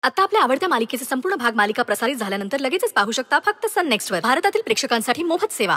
आता आपल्या आवडत्या मालिकेचे संपूर्ण भाग मालिका प्रसारित झाल्यानंतर लगेचच पाहू शकता फक्त सन नेक्स्ट वर. भारतातील प्रेक्षकांसाठी मोफत सेवा.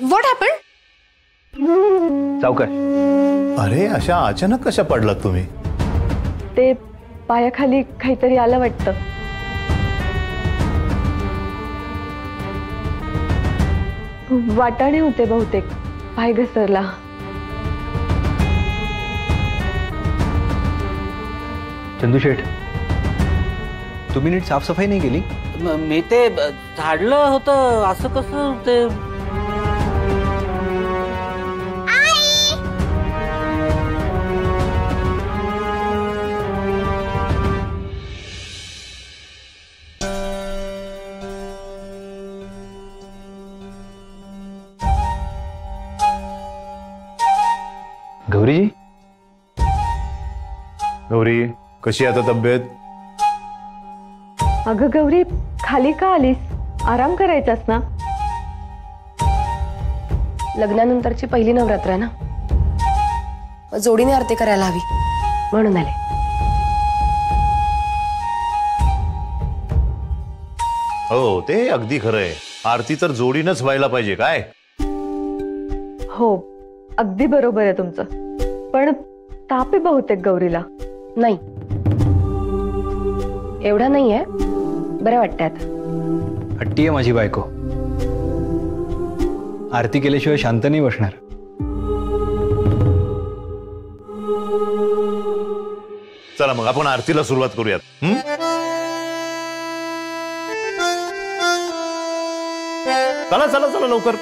What happened? सावकाश. अरे अशा अचानक कशा पडलात तुम्ही? ते पायाखाली काहीतरी आलं वाटतं. वाटाणे होते बहुतेक, पाय घसरला. चंदू शेठ, तुम्ही नीट साफसफाई नाही केली? मी ते झाडलं होतं. असं कसं ते? गौरीजी, गौरी कशी आता तब्येत? अगं गौरी, खाली का आलीस? आराम करायचास ना? लग्नानंतरची पहिली नवरात्र आहे ना, जोडीने आरती करायला हवी म्हणून आले. हो, ते अगदी खरंय. आरती तर जोडीनच व्हायला पाहिजे. काय हो, अगदी बरोबर आहे तुमचं. पण ताप आहे बहुतेक गौरीला. नाही, एवढा नाहीये. बरं वाटतंय आता. हट्टी आहे माझी बायको. आरती केल्याशिवाय शांत नाही बसणार. चला मग आपण आरतीला सुरुवात करूयात. चला चला चला लवकर.